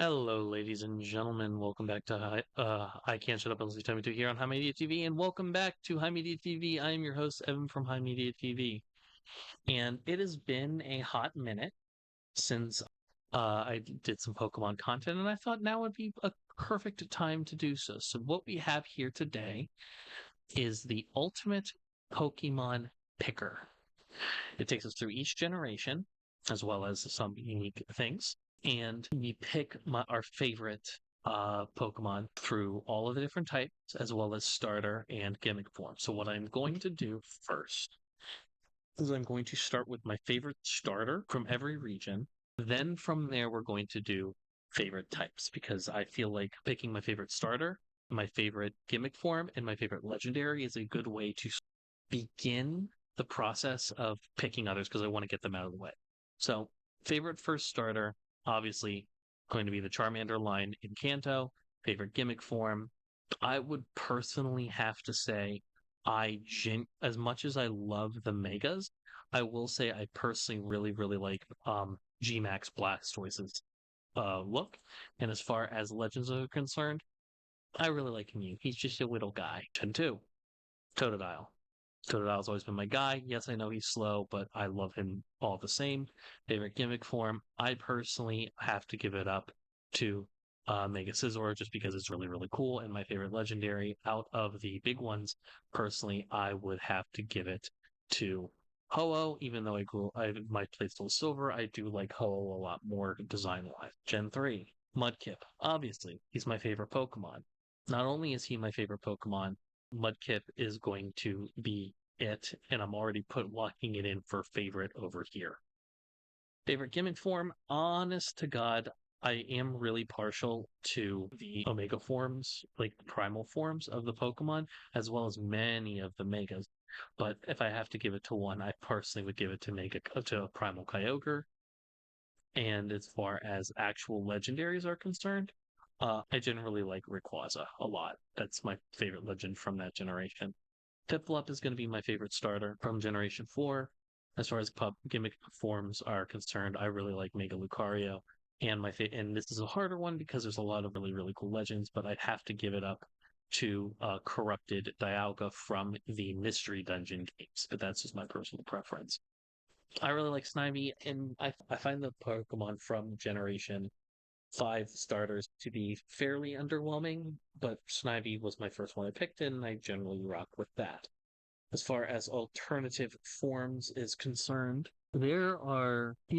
Hello, ladies and gentlemen. Welcome back to I Can't Shut Up and Listen to Me Too here on HIMediaTV, and welcome back to HIMediaTV. I am your host, Evan from HIMediaTV, and it has been a hot minute since I did some Pokemon content, and I thought now would be a perfect time to do so. So what we have here today is the ultimate Pokemon picker. It takes us through each generation, as well as some unique things. And we pick our favorite Pokemon through all of the different types, as well as starter and gimmick form. So what I'm going to do first is I'm going to start with my favorite starter from every region. Then from there, we're going to do favorite types because I feel like picking my favorite starter, my favorite gimmick form, and my favorite legendary is a good way to begin the process of picking others because I want to get them out of the way. So, favorite first starter, obviously going to be the Charmander line in Kanto. Favorite gimmick form, I would personally have to say as much as I love the Megas, I will say I personally really like G-Max Blastoise's look. And as far as Legends are concerned, I really like Mew. He's just a little guy. Gen 2, Totodile. Totodile's always been my guy. Yes, I know he's slow, but I love him all the same. Favorite gimmick form, I personally have to give it up to Mega Scizor just because it's really cool. And my favorite legendary out of the big ones, personally, I would have to give it to Ho-Oh, even though my play's still silver, I do like Ho-Oh a lot more design-wise. Gen 3, Mudkip. Obviously, he's my favorite Pokemon. Not only is he my favorite Pokemon, Mudkip is going to be it, and I'm already locking it in for favorite over here. Favorite gimmick form, honest to God, I am really partial to the Omega forms, like the primal forms of the Pokemon, as well as many of the Megas. But if I have to give it to one, I personally would give it to Primal Kyogre. And as far as actual legendaries are concerned, I generally like Rayquaza a lot. That's my favorite legend from that generation. Piplup is going to be my favorite starter from Generation 4. As far as pub gimmick forms are concerned, I really like Mega Lucario. And this is a harder one because there's a lot of really cool legends, but I'd have to give it up to Corrupted Dialga from the Mystery Dungeon games. But that's just my personal preference. I really like Snivy, and I find the Pokemon from Generation 5 starters to be fairly underwhelming, but Snivy was my first one I picked, and I generally rock with that. As far as alternative forms is concerned, you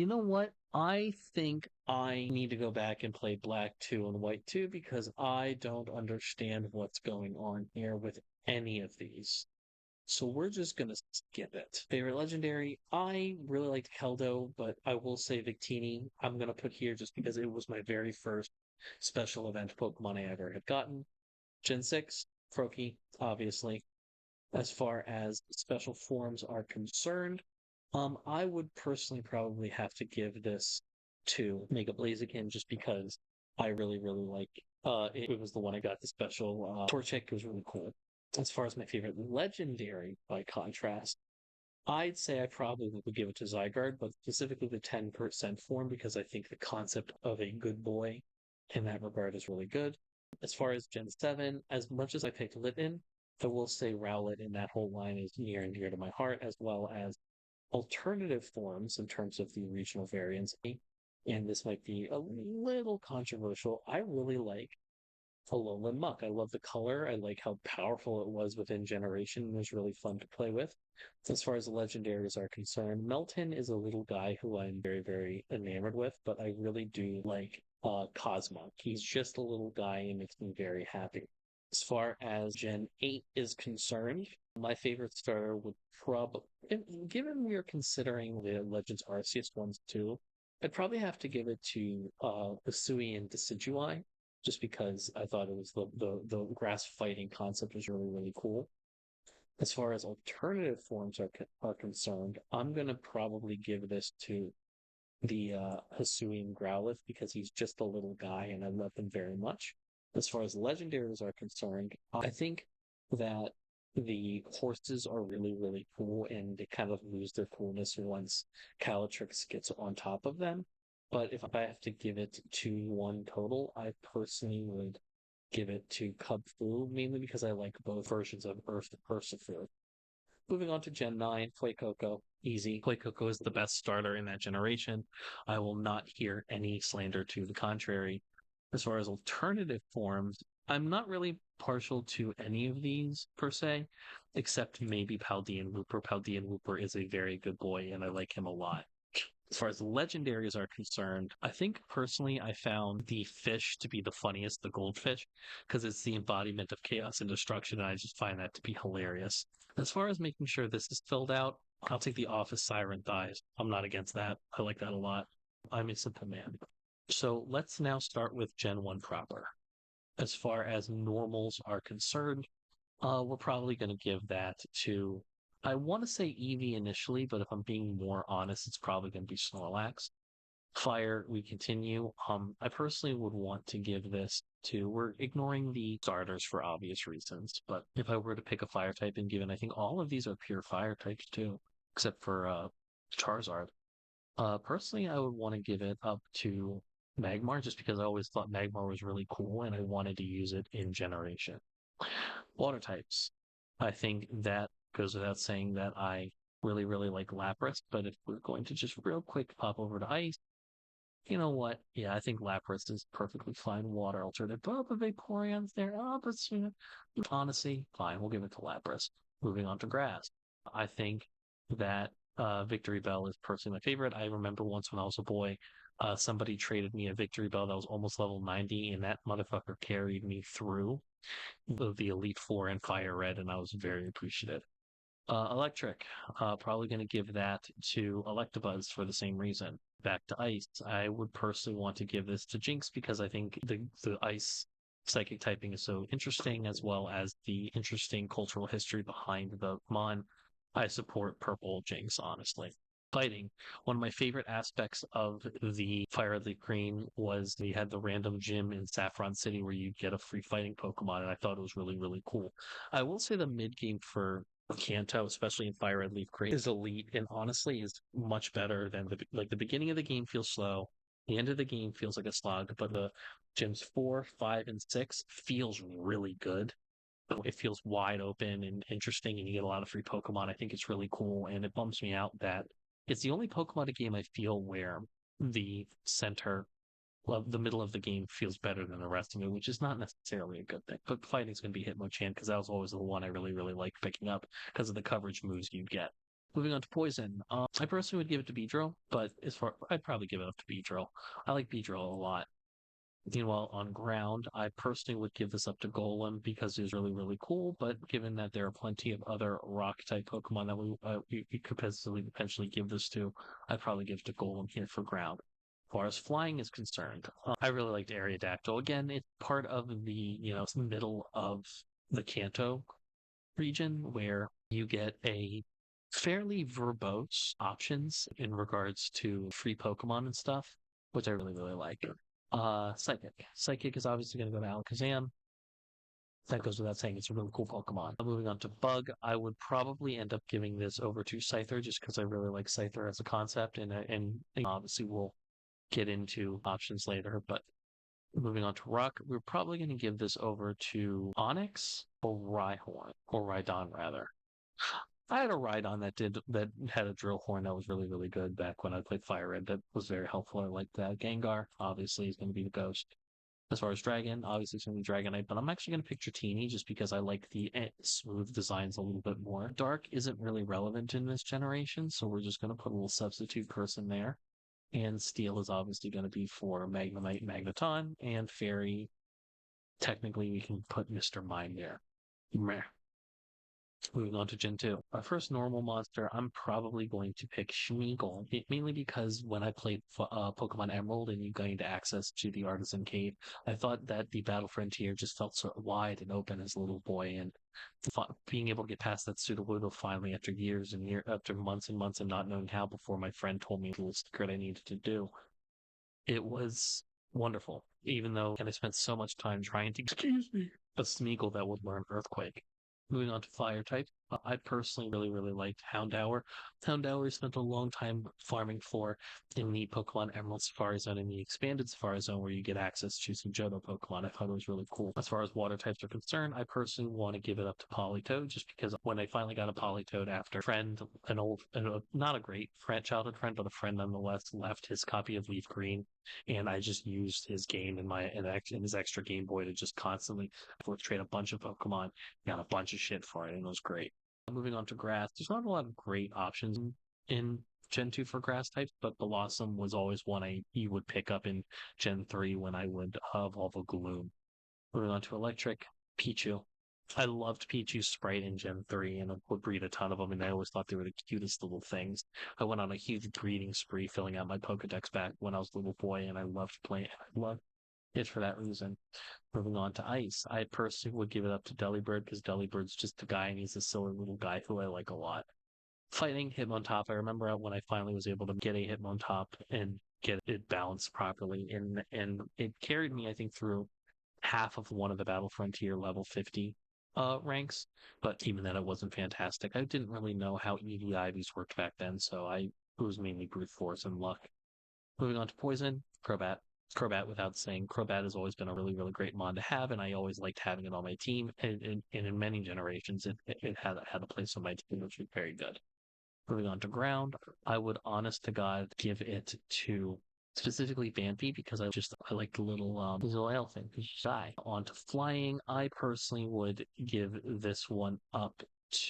know what? I think I need to go back and play Black 2 and White 2 because I don't understand what's going on here with any of these. So we're just gonna skip it. Favorite legendary, I really liked Keldo, but I will say Victini I'm gonna put here just because it was my very first special event Pokemon I ever had gotten. Gen 6, Froakie, obviously. As far as special forms are concerned, I would personally probably have to give this to Mega Blaziken just because I really like it was the one I got the special Torchic. It was really cool. As far as my favorite legendary, by contrast, I'd say I probably would give it to Zygarde, but specifically the 10% form because I think the concept of a good boy in that regard is really good. As far as Gen 7, as much as I picked Litten, I will say Rowlet in that whole line is near and dear to my heart, as well as alternative forms in terms of the regional variants. And this might be a little controversial. I really like Alolan Muck. I love the color. I like how powerful it was within Generation. It was really fun to play with. As far as the legendaries are concerned, Melton is a little guy who I'm very enamored with, but I really do like Cosmog. He's just a little guy and makes me very happy. As far as Gen 8 is concerned, my favorite starter would probably, given we are considering the Legends Arceus ones too, I'd probably have to give it to Usui and Decidueye just because I thought it was the grass fighting concept was really cool. As far as alternative forms are concerned, I'm gonna probably give this to the Hisuian Growlithe because he's just a little guy and I love him very much. As far as legendaries are concerned, I think that the horses are really cool and they kind of lose their coolness once Calytrix gets on top of them. But if I have to give it to one total, I personally would give it to Cub Fu, mainly because I like both versions of Earth Urshifu. Moving on to Gen 9, Fuecoco. Easy. Fuecoco is the best starter in that generation. I will not hear any slander to the contrary. As far as alternative forms, I'm not really partial to any of these per se, except maybe Paldean Wooper. Paldean Wooper is a very good boy, and I like him a lot. As far as legendaries are concerned, I think personally I found the fish to be the funniest, the goldfish, because it's the embodiment of chaos and destruction, and I just find that to be hilarious. As far as making sure this is filled out, I'll take the Office Siren Thighs. I'm not against that. I like that a lot. I'm a simple man. So let's now start with Gen 1 proper. As far as normals are concerned, we're probably going to give that to, I want to say Eevee initially, but if I'm being more honest, it's probably going to be Snorlax. Fire, we continue. I personally would want to give this to, we're ignoring the starters for obvious reasons, but if I were to pick a fire type, and given I think all of these are pure fire types too, except for Charizard. Personally, I would want to give it up to Magmar just because I always thought Magmar was really cool and I wanted to use it in Generation. Water types. I think that goes without saying that I really, really like Lapras, but if we're going to just real quick pop over to ice, you know what? Yeah, I think Lapras is perfectly fine water alternative. But Vaporeon's there. Oh, but honestly, fine. We'll give it to Lapras. Moving on to grass. I think that Victory Bell is personally my favorite. I remember once when I was a boy, somebody traded me a Victory Bell that was almost level 90, and that motherfucker carried me through the Elite Four and Fire Red, and I was very appreciative. Electric, probably going to give that to Electabuzz for the same reason. Back to Ice, I would personally want to give this to Jinx because I think the Ice psychic typing is so interesting, as well as the interesting cultural history behind the Mon. I support Purple Jinx, honestly. Fighting. One of my favorite aspects of the Fire Red Leaf Green was they had the random gym in Saffron City where you get a free fighting Pokemon, and I thought it was really, really cool. I will say the mid game for Kanto, especially in Fire Red Leaf Green, is elite and honestly is much better than the beginning of the game feels slow. The end of the game feels like a slog, but the gyms 4, 5, and 6 feels really good. It feels wide open and interesting, and you get a lot of free Pokemon. I think it's really cool, and it bums me out that it's the only Pokemon game I feel where the center the middle of the game feels better than the rest of it, which is not necessarily a good thing. But fighting's going to be Hitmonchan because that was always the one I really, really liked picking up because of the coverage moves you'd get. Moving on to Poison, I personally would give it to Beedrill, but I'd probably give it up to Beedrill. I like Beedrill a lot. Meanwhile, on ground, I personally would give this up to Golem because it was really, really cool. But given that there are plenty of other rock type Pokemon that we could potentially give this to, I'd probably give it to Golem here for ground. As far as flying is concerned, I really liked Aerodactyl. Again, it's part of the middle of the Kanto region where you get a fairly verbose options in regards to free Pokemon and stuff, which I really, really like. Psychic. Psychic is obviously going to go to Alakazam. That goes without saying. It's a really cool Pokemon. Moving on to Bug, I would probably end up giving this over to Scyther just because I really like Scyther as a concept, and obviously we'll get into options later. But moving on to Rock, we're probably going to give this over to Onyx or Rhyhorn, or Rhydon rather. I had a Rhydon that had a drill horn that was really, really good back when I played Fire Red. That was very helpful. I liked that. Gengar, obviously, is going to be the ghost. As far as Dragon, obviously it's going to be Dragonite, but I'm actually going to pick Dratini just because I like the smooth designs a little bit more. Dark isn't really relevant in this generation, so we're just going to put a little substitute person there. And Steel is obviously going to be for Magnemite, Magneton, and Fairy. Technically, we can put Mr. Mime there. Meh. Moving on to Gen 2. My first normal monster, I'm probably going to pick Schmeagle, mainly because when I played Pokemon Emerald and you gained access to the Artisan Cave, I thought that the Battle Frontier just felt so wide and open as a little boy, and being able to get past that Sudowoodo finally after years and after months and months and not knowing how before my friend told me the little secret I needed to do, it was wonderful, even though and I spent so much time trying to, excuse me, a Smeagol that would learn Earthquake. Moving on to fire type. I personally really liked Houndour. Houndour spent a long time farming for in the Pokemon Emerald Safari Zone, in the expanded Safari Zone, where you get access to some Johto Pokemon. I thought it was really cool. As far as water types are concerned, I personally want to give it up to Politoed, just because when I finally got a Politoed after a friend, not a great friend, childhood friend, but a friend nonetheless, left his copy of Leaf Green, and I just used his game in his extra Game Boy to just constantly trade a bunch of Pokemon, got a bunch of shit for it, and it was great. Moving on to grass, there's not a lot of great options in Gen 2 for grass types, but Blossom was always one you would pick up in Gen 3 when I would evolve a Gloom. Moving on to electric, Pichu. I loved Pichu's sprite in Gen 3 and I would breed a ton of them, and I always thought they were the cutest little things. I went on a huge breeding spree filling out my Pokedex back when I was a little boy, and I loved playing. I loved it for that reason. Moving on to ice, I personally would give it up to Delibird because Delibird's just a guy and he's a silly little guy who I like a lot. Fighting Hitmontop, I remember when I finally was able to get a Hitmontop and get it balanced properly, and it carried me, I think, through half of one of the Battle Frontier level 50 ranks, but even then it wasn't fantastic. I didn't really know how EV-IVs worked back then, so it was mainly brute force and luck. Moving on to poison, Crobat. Crobat, without saying, Crobat has always been a really great mon to have, and I always liked having it on my team. And in many generations, it had a place on my team, which was very good. Moving on to ground, I would honest to God give it to specifically Bambi because I like the little elephant who's shy. On to flying, I personally would give this one up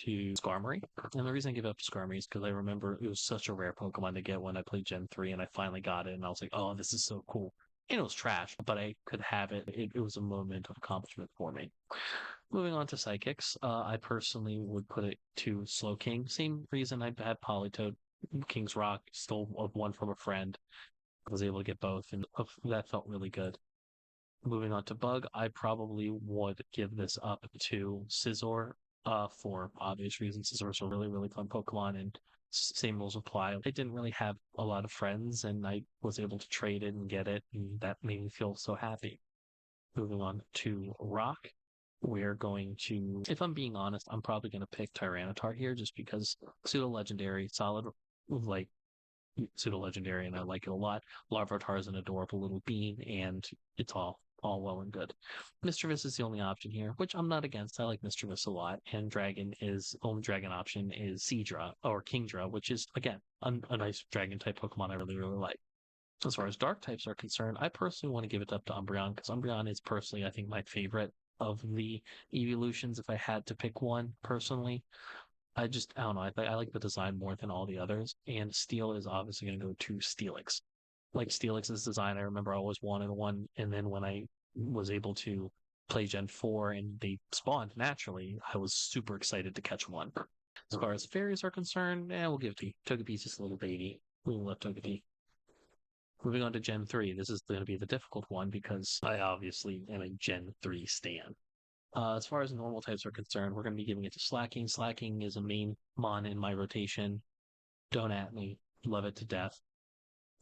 to Skarmory. And the reason I give it up to Skarmory is because I remember it was such a rare Pokemon to get when I played Gen 3 and I finally got it and I was like, oh, this is so cool. And it was trash, but I could have it. It was a moment of accomplishment for me. Moving on to psychics, I personally would put it to Slowking. Same reason I had Politoed, King's Rock, stole one from a friend. I was able to get both, and that felt really good. Moving on to Bug, I probably would give this up to Scizor, for obvious reasons. Scizor's a really fun Pokemon, and same rules apply. I didn't really have a lot of friends, and I was able to trade it and get it, and that made me feel so happy. Moving on to Rock, we're going to, if I'm being honest, I'm probably going to pick Tyranitar here just because pseudo legendary, solid, like pseudo legendary, and I like it a lot. Larvitar is an adorable little bean, and it's all well and good. Mischievous is the only option here, which I'm not against. I like Mischievous a lot, and only dragon option is Seadra or Kingdra, which is again a nice dragon type Pokemon I really like. As far as dark types are concerned, I personally want to give it up to Umbreon because Umbreon is personally, I think, my favorite of the evolutions. If I had to pick one personally, I don't know. I like the design more than all the others. And Steel is obviously going to go to Steelix. Like Steelix's design, I remember I always wanted one. And then when I was able to play Gen 4 and they spawned naturally, I was super excited to catch one. As far as fairies are concerned, we'll give it to Togepi's just a little baby. We love Togepi. Moving on to Gen 3, this is going to be the difficult one because I obviously am a Gen 3 stan. As far as normal types are concerned, we're going to be giving it to Slacking. Slacking is a main mon in my rotation. Don't at me. Love it to death.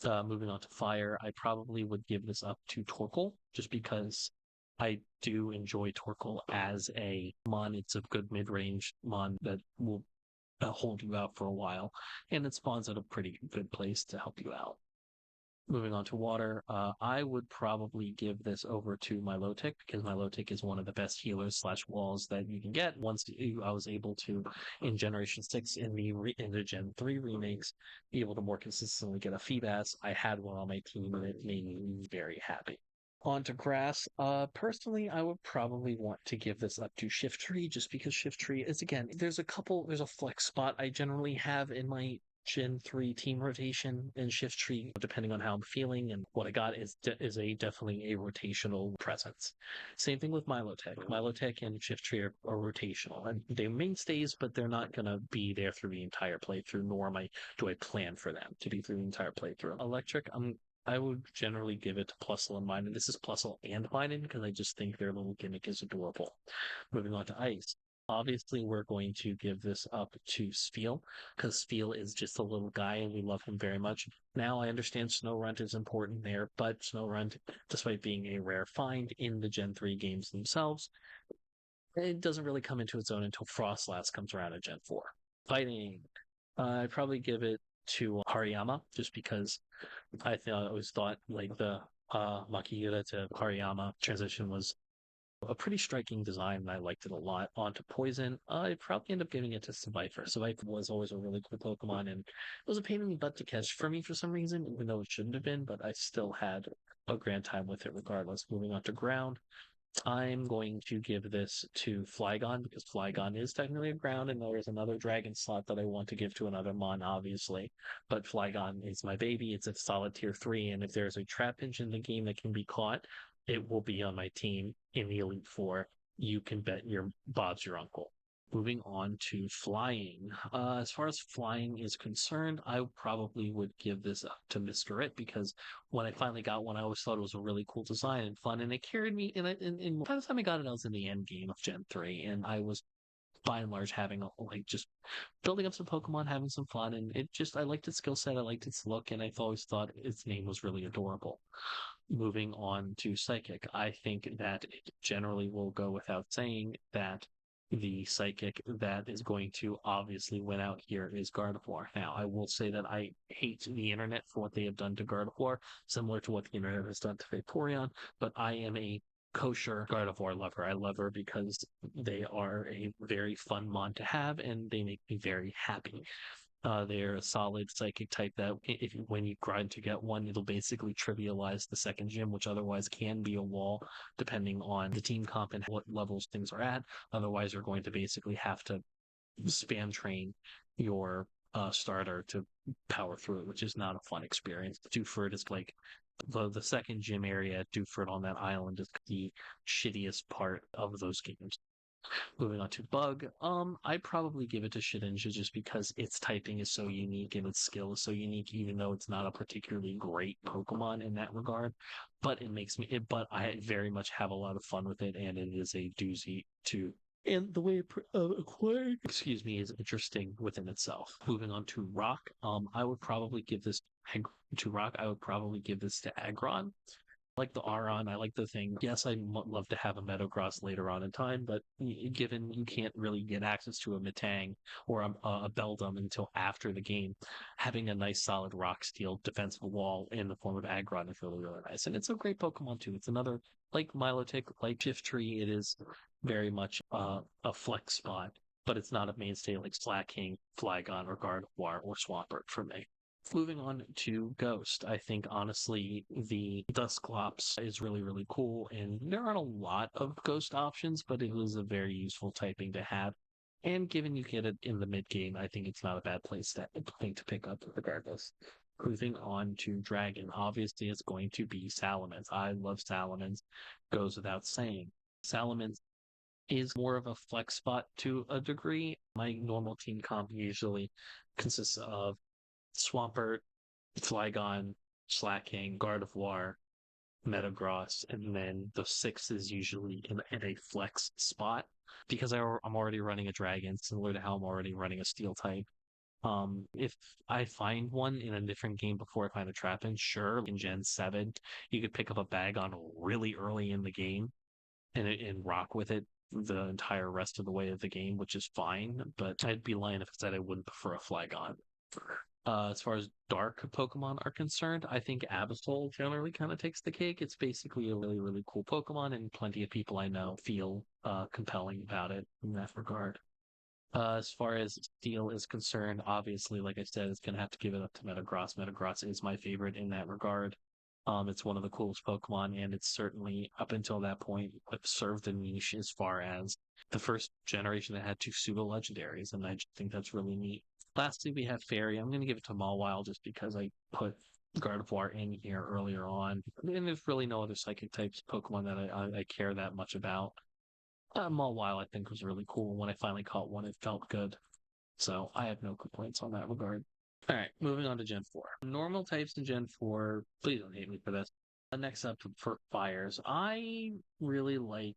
Moving on to Fire, I probably would give this up to Torkoal just because I do enjoy Torkoal as a mon. It's a good mid-range mon that will hold you out for a while, and it spawns at a pretty good place to help you out. Moving on to water, I would probably give this over to Milotic because Milotic is one of the best healers / walls that you can get. I was able to, in Generation 6 in the Gen 3 remakes, be able to more consistently get a Feebas. I had one on my team and it made me very happy. On to grass. Personally, I would probably want to give this up to Shiftry just because Shiftry is, again, there's a flex spot I generally have in my Gen 3 team rotation, and Shiftry, depending on how I'm feeling and what I got, is definitely a rotational presence. Same thing with Milotic. Milotic and Shiftry are rotational, and they're mainstays, but they're not going to be there through the entire playthrough, nor do I plan for them to be through the entire playthrough. Electric, I would generally give it to Plusle and Minun. This is Plusle and Minun because I just think their little gimmick is adorable. Moving on to Ice. Obviously, we're going to give this up to Spheal because Spheal is just a little guy and we love him very much. Now, I understand Snorunt is important there, but Snorunt, despite being a rare find in the Gen 3 games themselves, it doesn't really come into its own until Frostlass comes around in Gen 4. Fighting, I'd probably give it to Hariyama, just because I always thought like the Makihira to Hariyama transition was a pretty striking design, and I liked it a lot. On to Poison, I'd probably end up giving it to Survivor. Survivor was always a really cool Pokemon, and it was a pain in the butt to catch for me for some reason, even though it shouldn't have been, but I still had a grand time with it regardless. Moving on to Ground, I'm going to give this to Flygon because Flygon is technically a ground, and there is another dragon slot that I want to give to another Mon, obviously. But Flygon is my baby. It's a solid tier 3, and if there's a Trapinch in the game that can be caught, it will be on my team in the Elite Four. You can bet your Bob's your uncle. Moving on to flying. As far as flying is concerned, I probably would give this up to Mr. It because when I finally got one, I always thought it was a really cool design and fun, and it carried me. And by the time I got it, I was in the end game of Gen 3, and I was by and large having like just building up some Pokemon, having some fun, and I liked its skill set, I liked its look, and I always thought its name was really adorable. Moving on to Psychic, I think that it generally will go without saying that the Psychic that is going to obviously win out here is Gardevoir. Now, I will say that I hate the internet for what they have done to Gardevoir, similar to what the internet has done to Vaporeon, but I am a kosher Gardevoir lover. I love her because they are a very fun mon to have, and they make me very happy. They're a solid psychic type that when you grind to get one, it'll basically trivialize the second gym, which otherwise can be a wall depending on the team comp and what levels things are at. Otherwise, you're going to basically have to spam train your starter to power through it, which is not a fun experience. Dewford is like the second gym area at Dewford on that island is the shittiest part of those games. Moving on to Bug, I'd probably give it to Shedinja just because its typing is so unique and its skill is so unique, even though it's not a particularly great Pokemon in that regard. But but I very much have a lot of fun with it, and it is a doozy to. And the way it acquired, excuse me, is interesting within itself. Moving on to Rock, I would probably give this to Rock. I would probably give this to Aggron like the Aron. I like the thing. Yes, I'd love to have a Metagross later on in time, but given you can't really get access to a Metang or a Beldum until after the game, having a nice solid rock steel defensive wall in the form of Aggron is really, really nice. And it's a great Pokemon too. It's another, like Milotic, like Shiftry, it is very much a flex spot, but it's not a mainstay like Slacking, Flygon, or Gardevoir, or Swampert for me. Moving on to Ghost, I think honestly the Dusclops is really, really cool, and there aren't a lot of Ghost options, but it was a very useful typing to have. And given you get it in the mid game, I think it's not a bad thing to pick up regardless. Moving on to Dragon, obviously it's going to be Salamence. I love Salamence, goes without saying. Salamence is more of a flex spot to a degree. My normal team comp usually consists of Swampert, Flygon, Slacking, Gardevoir, Metagross, and then the six is usually in a flex spot because I'm already running a dragon, similar to how I'm already running a steel type. If I find one in a different game before I find a Trapinch, sure, in Gen 7, you could pick up a bag on really early in the game and rock with it the entire rest of the way of the game, which is fine, but I'd be lying if I said I wouldn't prefer a Flygon. As far as dark Pokemon are concerned, I think Absol generally kind of takes the cake. It's basically a really, really cool Pokemon, and plenty of people I know feel compelling about it in that regard. As far as Steel is concerned, obviously, like I said, it's going to have to give it up to Metagross. Metagross is my favorite in that regard. It's one of the coolest Pokemon, and it's certainly, up until that point, served a niche as far as the first generation that had two pseudo legendaries, and I just think that's really neat. Lastly, we have Fairy. I'm going to give it to Mawile just because I put Gardevoir in here earlier on. And there's really no other Psychic types Pokemon that I care that much about. Mawile, I think, was really cool. When I finally caught one, it felt good. So I have no complaints on that regard. All right, moving on to Gen 4. Normal types in Gen 4, please don't hate me for this. Next up for fires, I really liked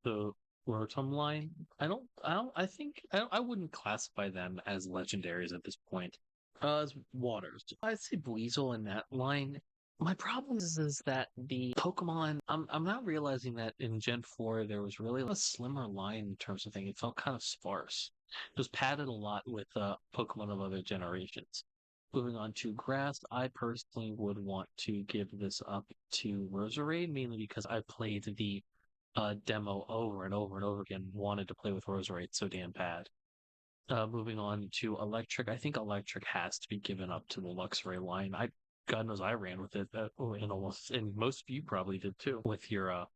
the Rotom line. I wouldn't classify them as legendaries at this point. As waters, I'd say Buizel in that line My problem is that the Pokemon, I'm not realizing that in Gen 4 there was really a slimmer line in terms of thing. It felt kind of sparse. It was padded a lot with Pokemon of other generations. Moving on to Grass, I personally would want to give this up to Roserade, mainly because I played the demo over and over and over again, wanted to play with Roserade so damn bad. Moving on to Electric, I think Electric has to be given up to the Luxray line. God knows I ran with it, and most of you probably did too with your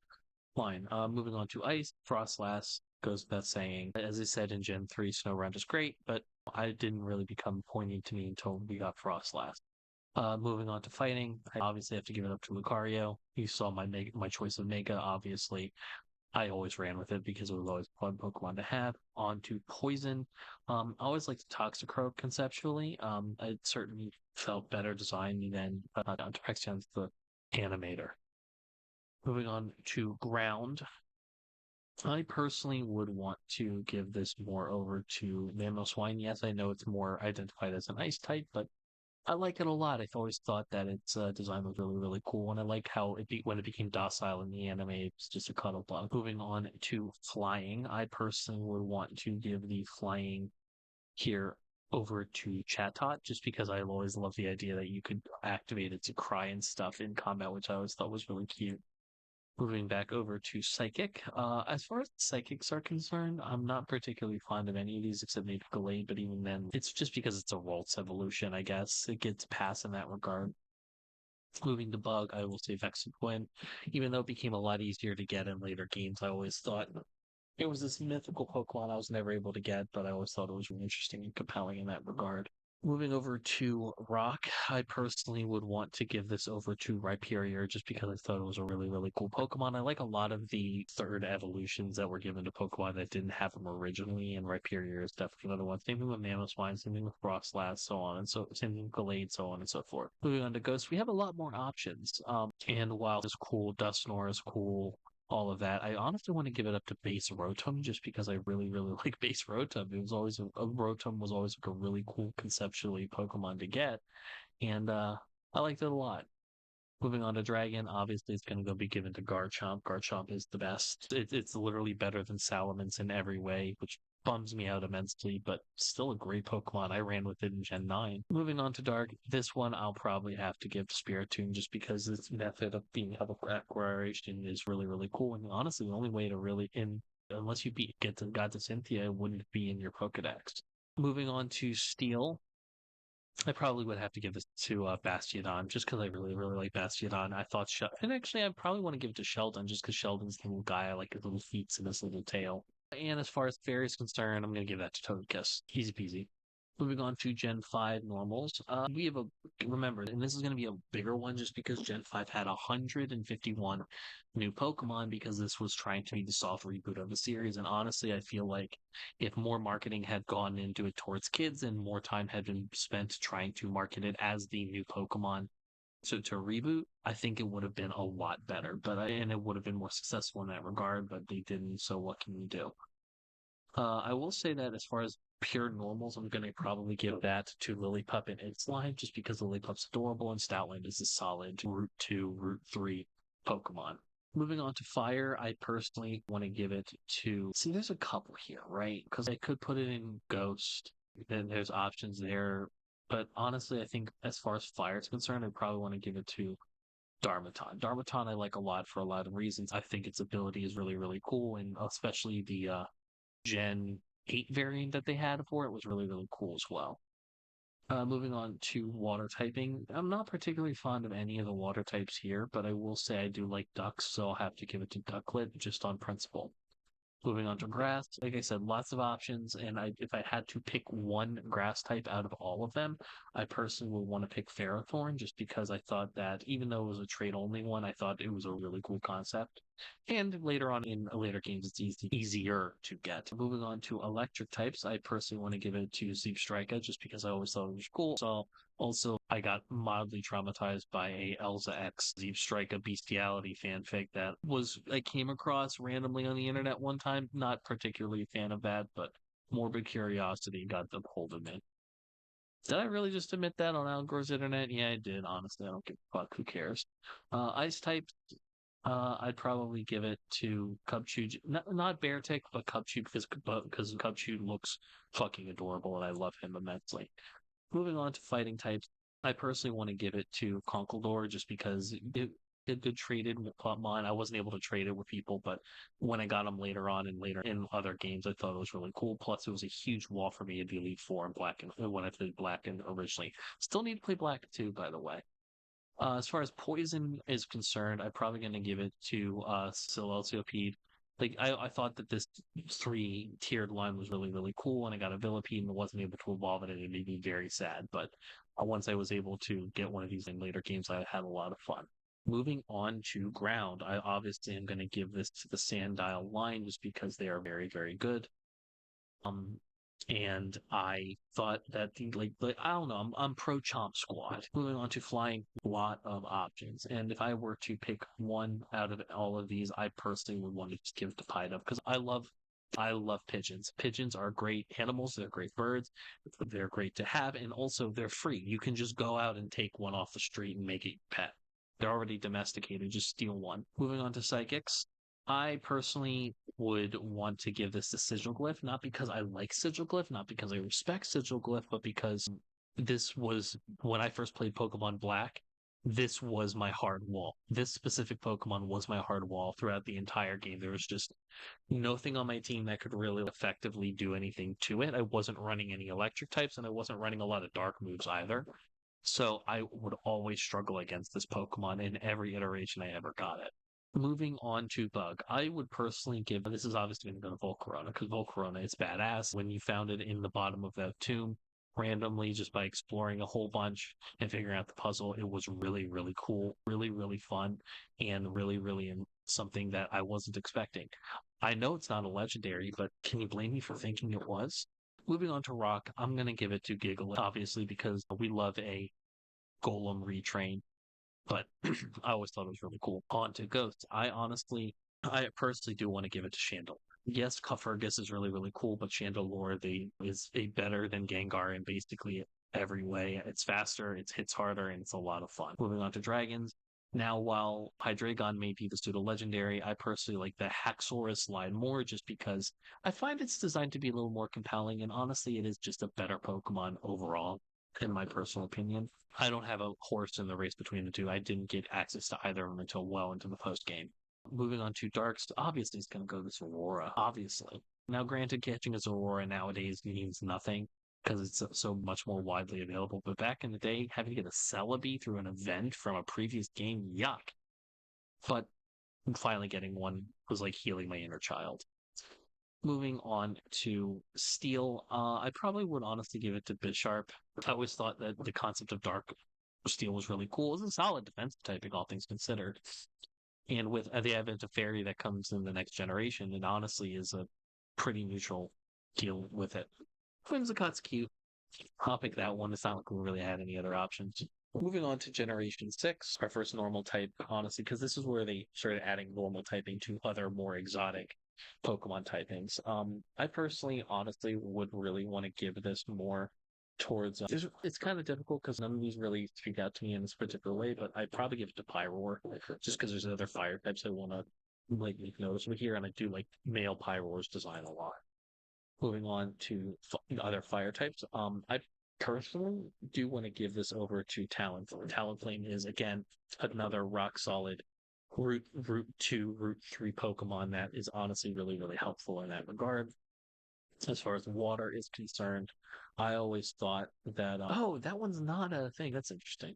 line. Moving on to Ice, Frostlass goes without saying. As I said in Gen 3, Snow is great, but I didn't really become poignant to me until we got Frostlass. Moving on to fighting, I obviously have to give it up to Lucario. You saw my choice of Mega, obviously. I always ran with it because it was always a fun Pokemon to have. On to Poison. I always liked Toxicroak conceptually. It certainly felt better designed than Terexion's the animator. Moving on to Ground. I personally would want to give this more over to Mamoswine. Yes, I know it's more identified as an ice type, but I like it a lot. I've always thought that its design was really, really cool, and I like how when it became docile in the anime, it's just a cuddle bug. Moving on to flying, I personally would want to give the flying here over to Chatot, just because I always love the idea that you could activate it to cry and stuff in combat, which I always thought was really cute. Moving back over to Psychic. As far as Psychics are concerned, I'm not particularly fond of any of these except maybe Gallade, but even then, it's just because it's a Ralts evolution, I guess. It gets passed in that regard. Moving to Bug, I will say Vexaquin. Even though it became a lot easier to get in later games, I always thought it was this mythical Pokemon I was never able to get, but I always thought it was really interesting and compelling in that regard. Moving over to Rock, I personally would want to give this over to Rhyperior just because I thought it was a really, really cool Pokemon. I like a lot of the third evolutions that were given to Pokemon that didn't have them originally, and Rhyperior is definitely another one. Same thing with Mamoswine, same thing with Frostlass, so on and so same thing with Gallade, so on and so forth. Moving on to Ghost, we have a lot more options. And while it's cool, Dusknoir is cool, all of that. I honestly want to give it up to Base Rotom just because I really, really like Base Rotom. It was always a Rotom was always like a really cool conceptually Pokemon to get, and I liked it a lot. Moving on to Dragon, obviously it's going to go be given to Garchomp. Garchomp is the best. It's literally better than Salamence in every way, which bums me out immensely, but still a great Pokemon. I ran with it in Gen 9. Moving on to Dark, this one I'll probably have to give to Spiritomb just because its method of being Hell Acquisition is really, really cool. And honestly, the only way to really, unless you get to God to Cynthia, it wouldn't be in your Pokedex. Moving on to Steel, I probably would have to give this to Bastiodon just because I really, really like Bastiodon. I thought, and actually, I probably want to give it to Sheldon just because Sheldon's the little guy. I like his little feet and his little tail. And as far as Fairy is concerned, I'm going to give that to Togekiss. Easy peasy. Moving on to Gen 5 normals. We have remember, and this is going to be a bigger one just because Gen 5 had 151 new Pokemon because this was trying to be the soft reboot of the series. And honestly, I feel like if more marketing had gone into it towards kids and more time had been spent trying to market it as the new Pokemon to reboot, I think it would have been a lot better. And it would have been more successful in that regard, but they didn't. So what can you do? I will say that as far as pure normals, I'm going to probably give that to Lillipup and its line just because Lillipup's adorable and Stoutland is a solid Route 2, Route 3 Pokemon. Moving on to Fire, I personally want to give it to. See, there's a couple here, right? Because I could put it in Ghost, then there's options there. But honestly, I think as far as Fire is concerned, I probably want to give it to Darmanitan. Darmanitan I like a lot for a lot of reasons. I think its ability is really, really cool, and especially the Gen 8 variant that they had for it was really, really cool as well. Moving on to water typing. I'm not particularly fond of any of the water types here, but I will say I do like ducks, so I'll have to give it to Ducklet just on principle. Moving on to grass, like I said, lots of options. And if I had to pick one grass type out of all of them, I personally would want to pick Ferrothorn just because I thought that even though it was a trade only one, I thought it was a really cool concept. And later on in later games, it's easier to get. Moving on to electric types, I personally want to give it to Zeepstrika just because I always thought it was cool. So also, I got mildly traumatized by a Elza X Zeepstrika bestiality fanfic that I came across randomly on the internet one time. Not particularly a fan of that, but morbid curiosity got the hold of me. Did I really just admit that on Al Gore's internet? Yeah, I did. Honestly, I don't give a fuck. Who cares? Ice types. I'd probably give it to Cubchoo. Not Beartick, but Cubchoo because Cubchoo looks fucking adorable and I love him immensely. Moving on to fighting types, I personally want to give it to Conkeldurr just because it good traded with mine. I wasn't able to trade it with people, but when I got him later on and later in other games, I thought it was really cool. Plus, it was a huge wall for me at the Elite Four and Black and when I played Black and originally. Still need to play Black too, by the way. As far as poison is concerned, I'm probably going to give it to Silenciopede. Like I thought that this three-tiered line was really, really cool, and I got a Villipede and wasn't able to evolve it, and it made me very sad. But once I was able to get one of these in later games, I had a lot of fun. Moving on to ground, I obviously am going to give this to the Sandile line just because they are very, very good. Um, and I thought that the I don't know, I'm pro Chomp Squad. Moving on to flying, a lot of options. And if I were to pick one out of all of these, I personally would want to just give it to Pied Up because I love pigeons. Pigeons are great animals. They're great birds. They're great to have, and also they're free. You can just go out and take one off the street and make it your pet. They're already domesticated. Just steal one. Moving on to psychics. I personally would want to give this to Sigilglyph, not because I like Sigilglyph, not because I respect Sigilglyph, but because this was when I first played Pokemon Black. This was my hard wall. This specific Pokemon was my hard wall throughout the entire game. There was just nothing on my team that could really effectively do anything to it. I wasn't running any electric types, and I wasn't running a lot of dark moves either. So I would always struggle against this Pokemon in every iteration I ever got it. Moving on to Bug, I would personally give this is obviously going to go to Volcarona because Volcarona is badass. When you found it in the bottom of that tomb randomly just by exploring a whole bunch and figuring out the puzzle, it was really, really cool, really, really fun, and really, really something that I wasn't expecting. I know it's not a legendary, but can you blame me for thinking it was? Moving on to Rock, I'm going to give it to Gigalith, obviously, because we love a Golem retrain, but I always thought it was really cool. On to Ghosts. I personally do want to give it to Chandelure. Yes, Cuffergus is really, really cool, but Chandelure is a better than Gengar in basically every way. It's faster, it hits harder, and it's a lot of fun. Moving on to Dragons. Now, while Hydreigon may be the pseudo-legendary, I personally like the Haxorus line more just because I find it's designed to be a little more compelling, and honestly, it is just a better Pokemon overall, in my personal opinion. I don't have a horse in the race between the two. I didn't get access to either of them until well into the post game. Moving on to Darks, obviously it's going to go this Aurora, obviously. Now, granted, catching a Aurora nowadays means nothing because it's so much more widely available. But back in the day, having to get a Celebi through an event from a previous game, yuck. But finally getting one was like healing my inner child. Moving on to Steel, I probably would honestly give it to Bisharp. I always thought that the concept of Dark Steel was really cool. It's a solid defensive typing, all things considered. And with the advent of Fairy that comes in the next generation, it honestly is a pretty neutral deal with it. Whimsicott's cute. I'll pick that one. It's not like we really had any other options. Moving on to Generation 6, our first normal type, honestly, because this is where they started adding normal typing to other more exotic Pokemon typings. I personally, honestly, would really want to give this more towards. It's kind of difficult because none of these really speak out to me in this particular way, but I'd probably give it to Pyroar just because there's other fire types I want to like make noticeable here, and I do like male Pyroar's design a lot. Moving on to other fire types, I personally do want to give this over to Talonflame. Talonflame is again another rock solid Route 2, Route 3 Pokemon that is honestly really, really helpful in that regard. As far as water is concerned, I always thought that, that one's not a thing. That's interesting.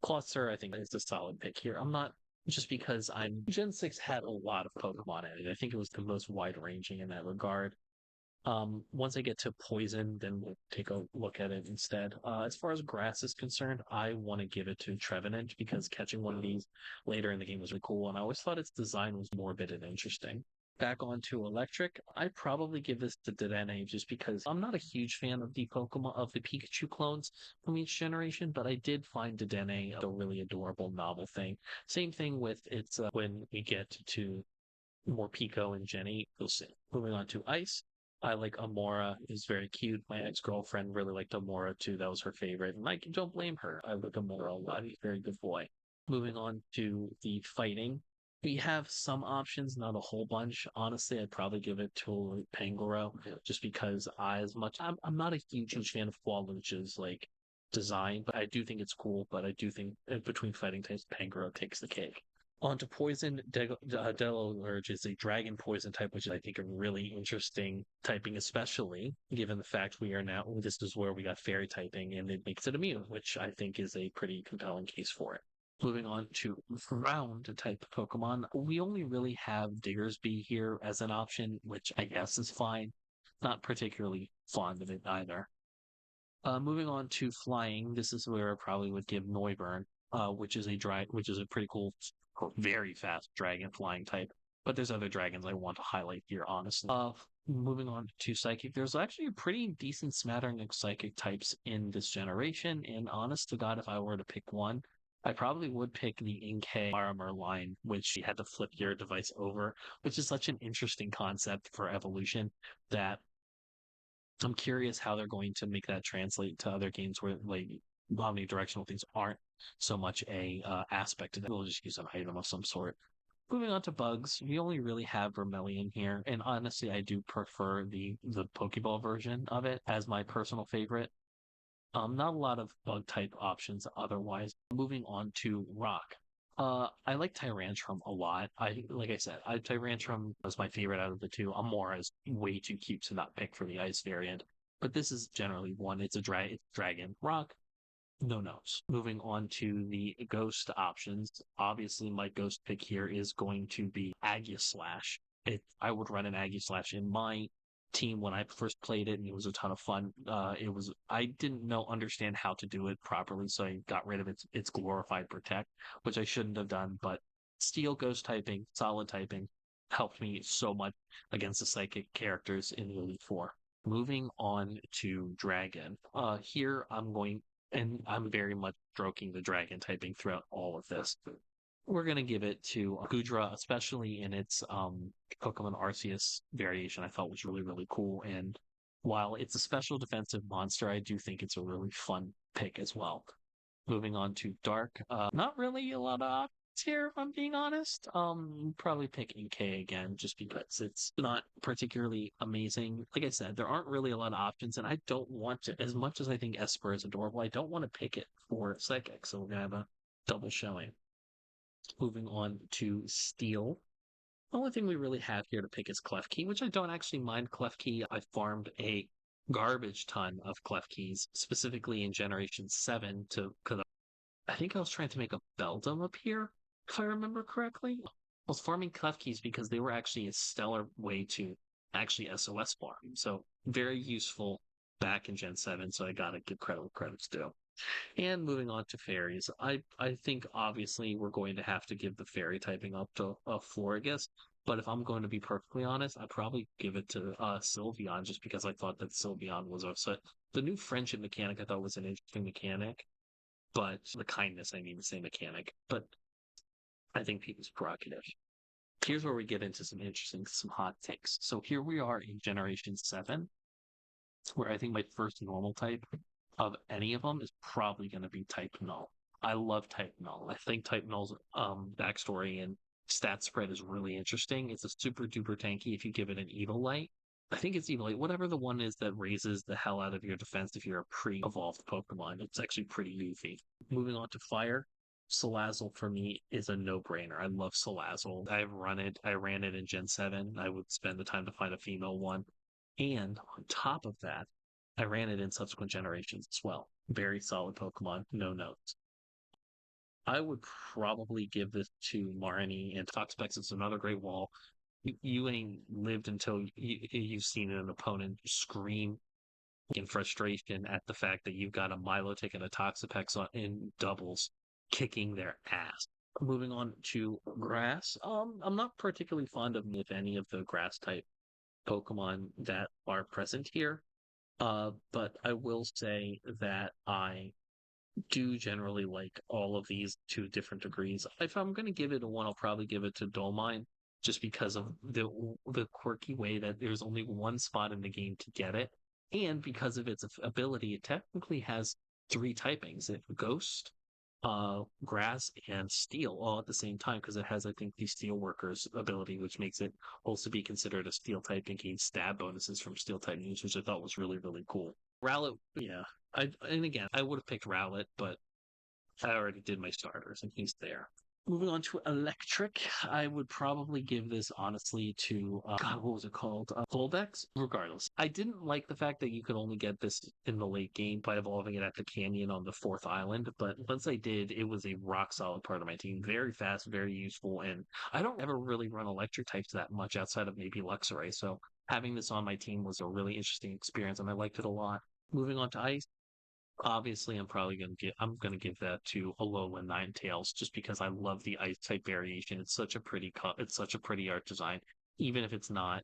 Closter, I think, is a solid pick here. I'm not, just because Gen 6 had a lot of Pokemon in it. I think it was the most wide ranging in that regard. Once I get to poison, then we'll take a look at it instead. As far as grass is concerned, I want to give it to Trevenant because catching one of these later in the game was really cool, and I always thought its design was morbid and interesting. Back onto electric, I probably give this to Dedenne just because I'm not a huge fan of the Pokemon of the Pikachu clones from each generation, but I did find Dedenne a really adorable novel thing. Same thing with its when we get to more Pico and Gen 8, we'll see. Moving on to ice. I like Amora is very cute. My ex-girlfriend really liked Amora too. That was her favorite. And I don't blame her. I like Amora a lot. He's a very good boy. Moving on to the fighting. We have some options, not a whole bunch. Honestly, I'd probably give it to Pangoro just because I'm not a huge fan of Waluigi's like design, but I do think it's cool. But I do think between fighting types, Pangoro takes the cake. Onto poison, Delurge is a dragon poison type, which is, I think, a really interesting typing, especially given the fact we are now, this is where we got fairy typing and it makes it immune, which I think is a pretty compelling case for it. Moving on to ground type Pokemon, we only really have Diggersby here as an option, which I guess is fine. Not particularly fond of it either. Moving on to flying, this is where I probably would give Noivern, which is a pretty cool, very fast dragon flying type. But there's other dragons I want to highlight here, honestly. Moving on to psychic, there's actually a pretty decent smattering of psychic types in this generation. And honest to God, if I were to pick one, I probably would pick the Inkay armor line, which you had to flip your device over, which is such an interesting concept for evolution that I'm curious how they're going to make that translate to other games where like omnidirectional things aren't so much a aspect of that. We'll just use an item of some sort. Moving on to bugs, we only really have Vermilion here, and honestly, I do prefer the Pokeball version of it as my personal favorite. Not a lot of bug type options otherwise. Moving on to rock. I like Tyrantrum a lot. Like I said, Tyrantrum was my favorite out of the two. Amora is way too cute to not pick for the ice variant, but this is generally one. It's dragon rock. No notes. Moving on to the ghost options. Obviously, my ghost pick here is going to be Aegislash. I would run an Aegislash in my team when I first played it, and it was a ton of fun. I didn't understand how to do it properly, so I got rid of its glorified protect, which I shouldn't have done. But steel ghost typing, solid typing, helped me so much against the psychic characters in Elite Four. Moving on to Dragon. Here and I'm very much stroking the dragon typing throughout all of this. We're going to give it to Gudra, especially in its Pokemon Arceus variation. I thought was really, really cool. And while it's a special defensive monster, I do think it's a really fun pick as well. Moving on to Dark. Not really a lot of options here, if I'm being honest. Probably pick Inkay again, just because it's not particularly amazing. Like I said, there aren't really a lot of options, and I don't want to, as much as I think Esper is adorable, I don't want to pick it for Psychic, so we're gonna have a double showing. Moving on to Steel. The only thing we really have here to pick is Klefki, which I don't actually mind Klefki. I farmed a garbage ton of Klefkis, specifically in Generation 7 because I think I was trying to make a Beldum appear, if I remember correctly. I was farming Klefkis because they were actually a stellar way to actually SOS farm. So very useful back in Gen 7, so I gotta give credit where credit's due. And moving on to fairies, I think obviously we're going to have to give the fairy typing up to Florigus. But if I'm going to be perfectly honest, I'd probably give it to Sylveon just because I thought that Sylveon was so the new friendship mechanic I thought was an interesting mechanic, but the kindness, I mean, the same mechanic. But I think people's prerogative. Here's where we get into some hot takes. So here we are in Generation 7, where I think my first normal type of any of them is probably going to be Type Null. I love Type Null. I think Type Null's backstory and stat spread is really interesting. It's a super duper tanky if you give it an Evil Light. I think it's Evil Light. Whatever the one is that raises the hell out of your defense if you're a pre-evolved Pokemon. It's actually pretty goofy. Moving on to Fire. Salazzle for me is a no-brainer. I love Salazzle. I've run it. I ran it in Gen 7. I would spend the time to find a female one. And on top of that, I ran it in subsequent generations as well. Very solid Pokemon, no notes. I would probably give this to Marnie and Toxapex. It's another great wall. You ain't lived until you've seen an opponent scream in frustration at the fact that you've got a Milotic and a Toxapex in doubles kicking their ass. Moving on to grass. I'm not particularly fond of any of the grass type Pokemon that are present here. But I will say that I do generally like all of these to different degrees. If I'm going to give it a one, I'll probably give it to Dolmine. just because of the quirky way that there's only one spot in the game to get it, and because of its ability, it technically has three typings: it ghost, grass, and steel all at the same time because it has, I think, the steel workers ability, which makes it also be considered a steel type and gain stab bonuses from steel type moves, which I thought was really, really cool. Rowlet, yeah. And again, I would have picked Rowlet, but I already did my starters and he's there. Moving on to electric, I would probably give this honestly to God, what was it called? Volbex. Regardless, I didn't like the fact that you could only get this in the late game by evolving it at the canyon on the fourth island. But once I did, it was a rock solid part of my team. Very fast, very useful, and I don't ever really run electric types that much outside of maybe Luxray. So having this on my team was a really interesting experience, and I liked it a lot. Moving on to ice. Obviously, I'm gonna give that to Alolan Ninetales just because I love the ice type variation. It's such a it's such a pretty art design, even if it's not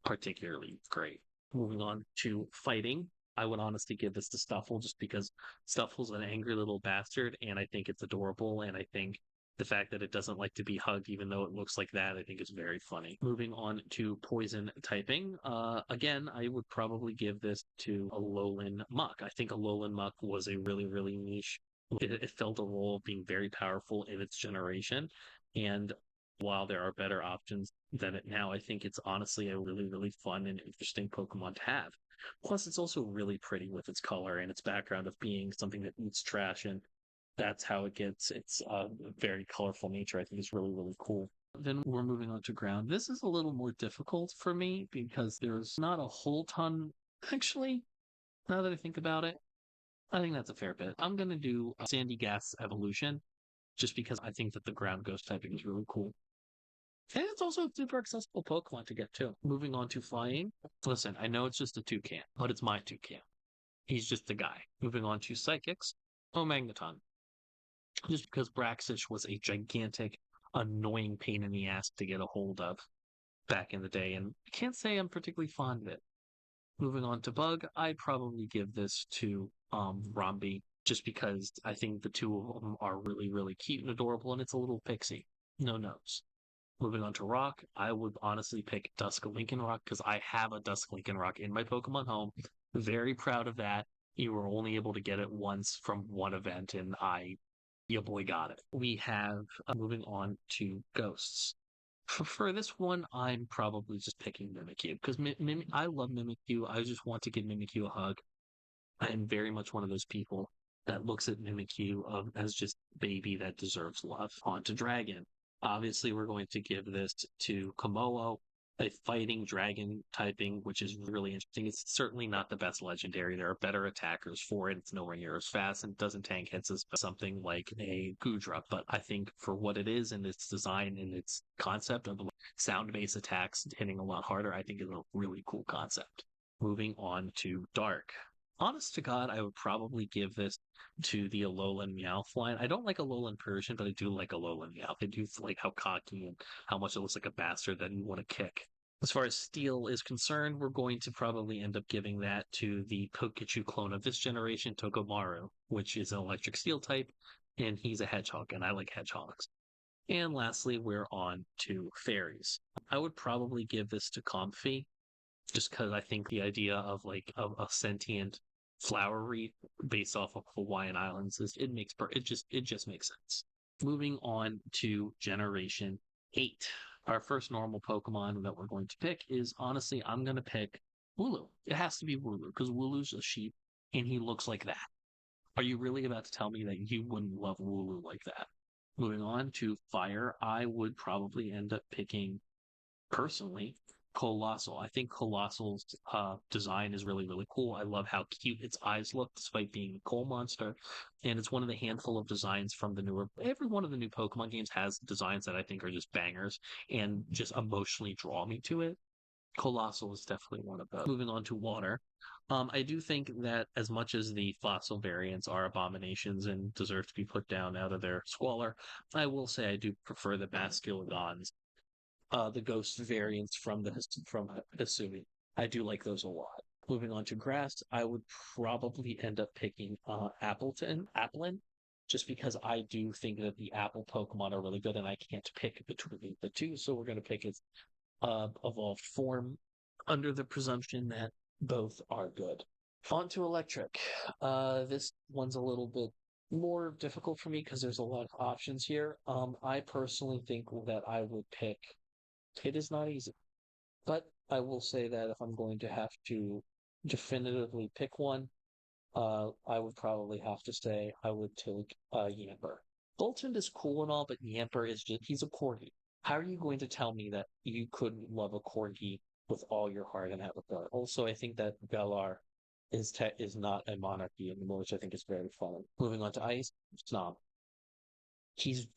particularly great. Moving on to fighting, I would honestly give this to Stuffle just because Stuffle's an angry little bastard, and I think it's adorable, and I think the fact that it doesn't like to be hugged, even though it looks like that, I think is very funny. Moving on to poison typing, again, I would probably give this to Alolan Muck. I think Alolan Muck was a really, really niche. It filled a role of being very powerful in its generation, and while there are better options than it now, I think it's honestly a really, really fun and interesting Pokemon to have. Plus, it's also really pretty with its color and its background of being something that eats trash, and that's how it gets its very colorful nature. I think is really, really cool. Then we're moving on to ground. This is a little more difficult for me because there's not a whole ton. Actually, now that I think about it, I think that's a fair bit. I'm going to do Sandy Gas Evolution just because I think that the ground ghost typing is really cool. And it's also a super accessible Pokemon to get too. Moving on to flying. Listen, I know it's just a toucan, but it's my toucan. He's just the guy. Moving on to psychics. Oh, Magneton. Just because Braxish was a gigantic, annoying pain in the ass to get a hold of back in the day, and I can't say I'm particularly fond of it. Moving on to Bug, I'd probably give this to Rombi, just because I think the two of them are really, really cute and adorable, and it's a little pixie. No nose. Moving on to Rock, I would honestly pick Dusk Lincoln Rock because I have a Dusk Lincoln Rock in my Pokemon home. Very proud of that. You were only able to get it once from one event, and your boy got it. We have moving on to Ghosts. For this one, I'm probably just picking Mimikyu because I love Mimikyu. I just want to give Mimikyu a hug. I'm very much one of those people that looks at Mimikyu as just baby that deserves love. On to Dragon. Obviously, we're going to give this to Komodo, a fighting dragon typing, which is really interesting. It's certainly not the best legendary. There are better attackers for it. It's nowhere near as fast and doesn't tank hits as something like a Gudra. But I think for what it is and its design and its concept of sound-based attacks hitting a lot harder, I think is a really cool concept. Moving on to Dark. Honest to God, I would probably give this to the Alolan Meowth line. I don't like Alolan Persian, but I do like Alolan Meowth. I do like how cocky and how much it looks like a bastard that you want to kick. As far as Steel is concerned, we're going to probably end up giving that to the Pikachu clone of this generation, Tokomaru, which is an electric steel type, and he's a hedgehog, and I like hedgehogs. And lastly, we're on to fairies. I would probably give this to Comfey, just because I think the idea of like a sentient flower wreath based off of Hawaiian Islands it just makes sense. Moving on to Generation 8. Our first normal Pokemon that we're going to pick is honestly I'm gonna pick Wooloo. It has to be Wooloo because Wooloo's a sheep and he looks like that. Are you really about to tell me that you wouldn't love Wooloo like that? Moving on to Fire, I would probably end up picking personally Colossal. I think Colossal's design is really, really cool. I love how cute its eyes look despite being a coal monster. And it's one of the handful of designs from the newer, every one of the new Pokemon games has designs that I think are just bangers and just emotionally draw me to it. Colossal is definitely one of those. Moving on to water. I do think that as much as the fossil variants are abominations and deserve to be put down out of their squalor, I will say I do prefer the Basculegons, the ghost variants from Hisui. I do like those a lot. Moving on to grass, I would probably end up picking Applin, just because I do think that the Apple Pokemon are really good and I can't pick between the two. So we're going to pick its evolved form under the presumption that both are good. On to electric. This one's a little bit more difficult for me because there's a lot of options here. I personally think that I would pick. It is not easy, but I will say that if I'm going to have to definitively pick one, I would probably have to say I would take Yamper. Boltund is cool and all, but Yamper is he's a corgi. How are you going to tell me that you couldn't love a corgi with all your heart in that regard? Also, I think that Galar is not a monarchy anymore, which I think is very fun. Moving on to Ice, Snom.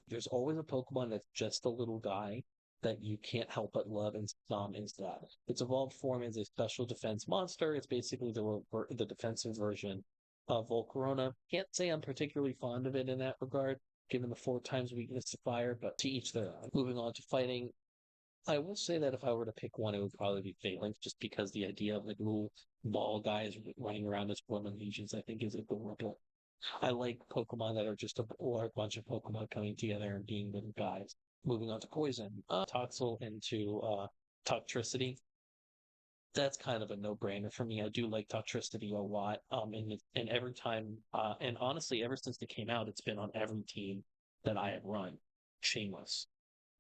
There's always a Pokemon that's just a little guy that you can't help but love, and Snom is that. Its evolved form is a special defense monster. It's basically the defensive version of Volcarona. Can't say I'm particularly fond of it in that regard, given the 4 times weakness to fire, but to each their own. Moving on to fighting, I will say that if I were to pick one, it would probably be Phalanx, just because the idea of like little ball guys running around as women legions, I think, is adorable. I like Pokemon that are just a large bunch of Pokemon coming together and being little guys. Moving on to poison, Toxel into Toxtricity. That's kind of a no-brainer for me. I do like Toxtricity a lot. And every time, and honestly, ever since it came out, it's been on every team that I have run. Shameless,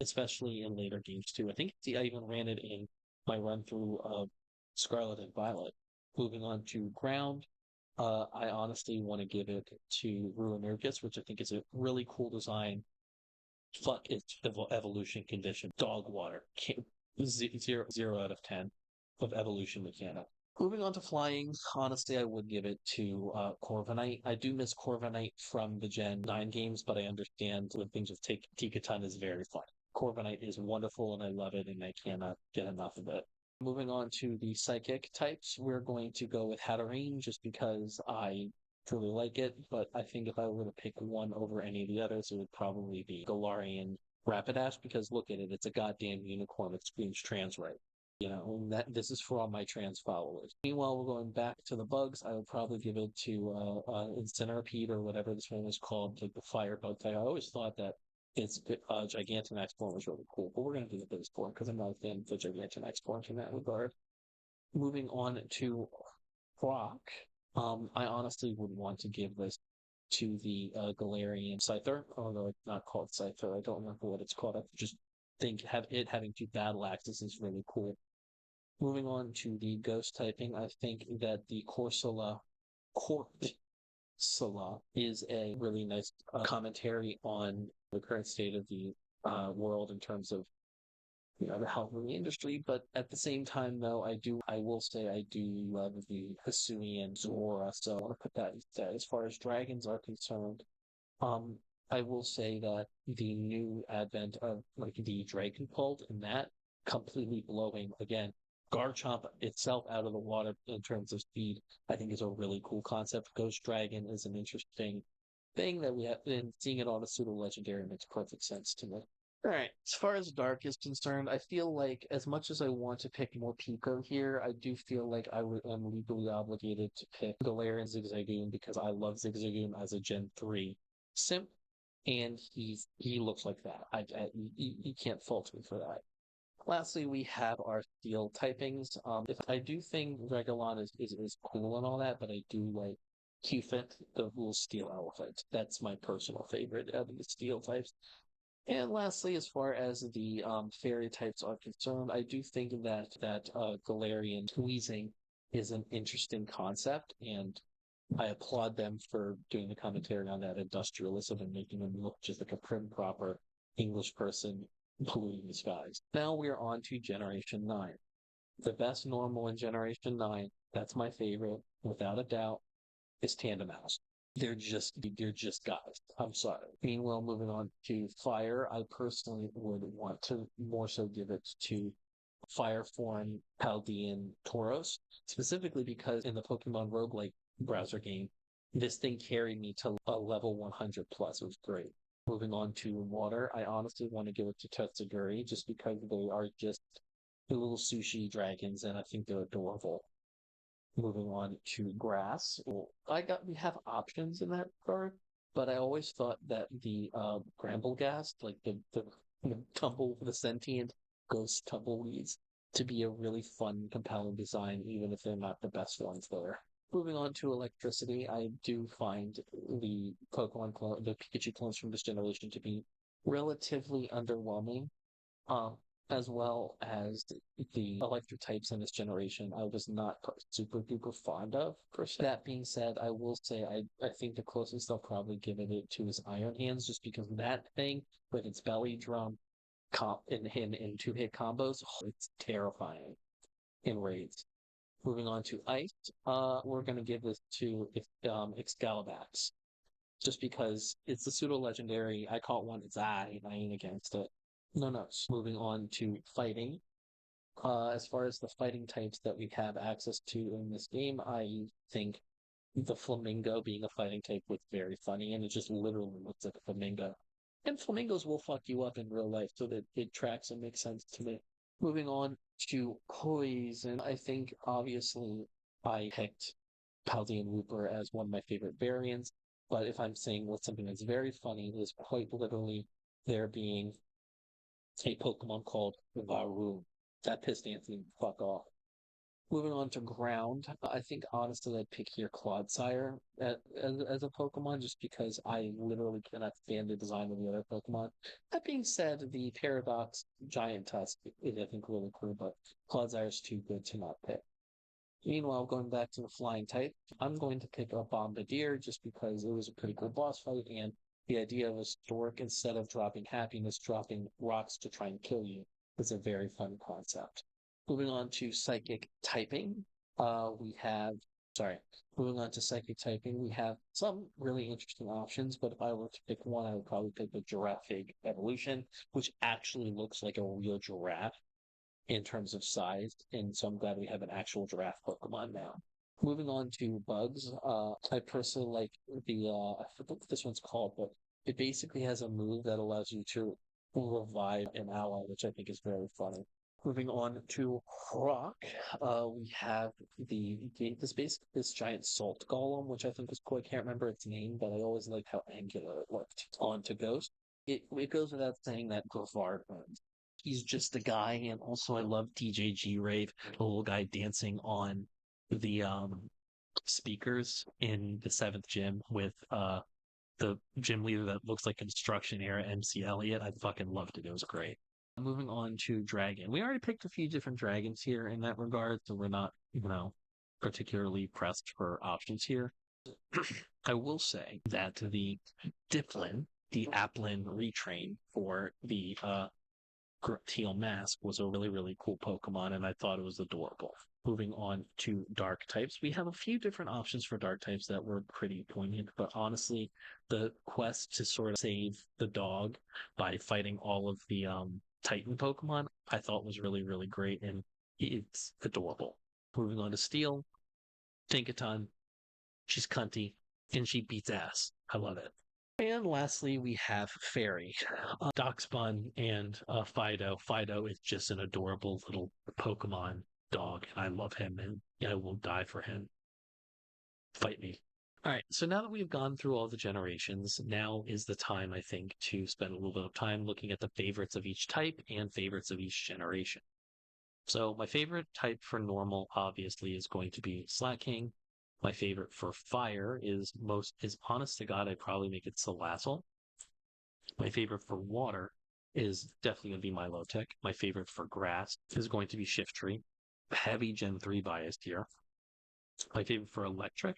especially in later games too. I think I even ran it in my run through of Scarlet and Violet. Moving on to ground, I honestly want to give it to Ruinurgus, which I think is a really cool design. Fuck its evolution condition. Dog water. Zero out of 10 of evolution mechanic. Moving on to flying, honestly, I would give it to Corviknight. I do miss Corviknight from the Gen 9 games, but I understand when things with Tikaton is very fun. Corviknight is wonderful and I love it and I cannot get enough of it. Moving on to the psychic types, we're going to go with Hatterene just because I truly like it, but I think if I were to pick one over any of the others, it would probably be Galarian Rapidash because look at it, it's a goddamn unicorn that screams trans right. You know, that this is for all my trans followers. Meanwhile, we're going back to the bugs. I would probably give it to Incinerpede or whatever this one is called, like the fire bug type. I always thought that its Gigantamax form was really cool, but we're going to do the base form because I'm not a fan of the Gigantamax form in that regard. Moving on to Rock, I honestly would want to give this to the Galarian Scyther, although it's not called Scyther. I don't remember what it's called. I just think having 2 battle axes is really cool. Moving on to the ghost typing, I think that the Corsola is a really nice commentary on the current state of the world in terms of the health of the industry. But at the same time, though, I will say I do love the Hisuian Zora, so I want to put that instead. As far as dragons are concerned, um, I will say that the new advent of like the Dragon Cult and that completely blowing again Garchomp itself out of the water in terms of speed, I think is a really cool concept. Ghost Dragon is an interesting thing that we have been seeing it on a pseudo legendary makes perfect sense to me. All right. As far as Dark is concerned, I feel like as much as I want to pick more Pico here, I do feel like am legally obligated to pick Galarian Zigzagoon because I love Zigzagoon as a Gen 3 simp, and he looks like that. You can't fault me for that. Lastly, we have our steel typings. If I do think Dragolon is cool and all that, but I do like Cufit, the little steel elephant. That's my personal favorite of the steel types. And lastly, as far as the fairy types are concerned, I do think that Galarian tweezing is an interesting concept, and I applaud them for doing the commentary on that industrialism and making them look just like a prim proper English person polluting the skies. Now we're on to Generation 9. The best normal in Generation 9, that's my favorite, without a doubt, is Tandem House. They're just guys. I'm sorry. Meanwhile, moving on to Fire, I personally would want to more so give it to Fire Form Paldean Tauros, specifically because in the Pokemon roguelike browser game, this thing carried me to a level 100 plus. It was great. Moving on to Water, I honestly want to give it to Tetsuguri just because they are just little sushi dragons and I think they're adorable. Moving on to Grass, we have options in that regard. but I always thought that the Grambleghast, like the tumble, the sentient ghost tumbleweeds, to be a really fun, compelling design, even if they're not the best ones there. Moving on to electricity, I do find the Pikachu clones from this generation to be relatively underwhelming. Um, as well as the electric types in this generation, I was not super duper fond of. Per se. That being said, I will say I think the closest I'll probably give it to is Iron Hands, just because that thing with its belly drum in two-hit combos, it's terrifying in raids. Moving on to ice, we're gonna give this to Excalibax, just because it's a pseudo legendary. I caught one its eye, and I ain't against it. No, no. Moving on to fighting. As far as the fighting types that we have access to in this game, I think the flamingo being a fighting type was very funny, and it just literally looks like a flamingo. And flamingos will fuck you up in real life, so that it tracks and makes sense to me. Moving on to poison, I think obviously I picked Paldean Wooper as one of my favorite variants. But if I'm saying what's something that's very funny, is quite literally there being a Pokemon called Varoom. That pissed Anthony the fuck off. Moving on to ground, I think honestly I'd pick here Clodsire as a Pokemon just because I literally cannot stand the design of the other Pokemon. That being said, the Paradox Giant Tusk is I think really cool, but Clodsire is too good to not pick. Meanwhile, going back to the flying type, I'm going to pick a Bombardier just because it was a pretty cool boss fight, and the idea of a stork, instead of dropping happiness, dropping rocks to try and kill you is a very fun concept. Moving on to psychic typing, we have, sorry, moving on to psychic typing, we have some really interesting options, but if I were to pick one, I would probably pick the Giraffe Evolution, which actually looks like a real giraffe in terms of size, and so I'm glad we have an actual giraffe Pokemon now. Moving on to bugs, I personally like I forget what this one's called, but it basically has a move that allows you to revive an ally, which I think is very funny. Moving on to rock, we have this giant salt golem, which I think is cool. I can't remember its name, but I always liked how angular it looked. On to ghost. It goes without saying that Gravard wins. He's just a guy, and also I love TJG Rave, the little guy dancing on the speakers in the seventh gym with the gym leader that looks like construction era MC Elliott. I fucking loved it. It was great. Moving on to dragon. We already picked a few different dragons here in that regard, so we're not, particularly pressed for options here. I will say that the Diplin, the Applin retrain for the Teal Mask was a really, really cool Pokemon, and I thought it was adorable. Moving on to dark types, we have a few different options for dark types that were pretty poignant, but honestly, the quest to sort of save the dog by fighting all of the Titan Pokemon, I thought was really, really great, and it's adorable. Moving on to Steel, Tinkaton, she's cunty, and she beats ass. I love it. And lastly, we have Fairy, Doxbun, and Fido. Fido is just an adorable little Pokemon dog, and I love him, and I will die for him. Fight me. All right, so now that we've gone through all the generations, now is the time, I think, to spend a little bit of time looking at the favorites of each type and favorites of each generation. So my favorite type for normal, obviously, is going to be Slaking. My favorite for fire is honest to God, I'd probably make it Salazzle. My favorite for water is definitely going to be Milotic. My favorite for grass is going to be Shiftry. Heavy Gen 3 biased here. My favorite for electric,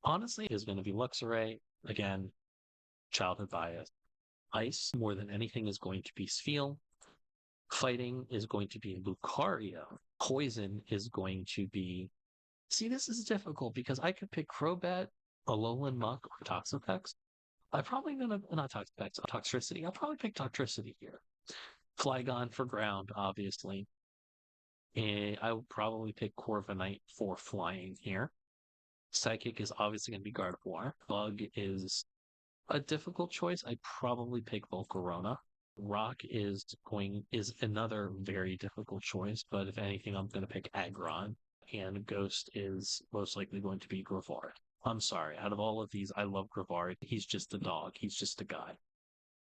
honestly, is going to be Luxray. Again, childhood bias. Ice, more than anything, is going to be Spheal. Fighting is going to be Lucario. Poison is going to be... See, this is difficult because I could pick Crobat, Alolan Muck, or Toxapex. I'm probably gonna not Toxapex, Toxtricity. I'll probably pick Toxtricity here. Flygon for ground, obviously. And I would probably pick Corviknight for flying here. Psychic is obviously going to be Gardevoir. Bug is a difficult choice. I'd probably pick Volcarona. Rock is another very difficult choice, but if anything, I'm going to pick Aggron. And Ghost is most likely going to be Gravard. I'm sorry, out of all of these, I love Grevard. He's just a dog. He's just a guy.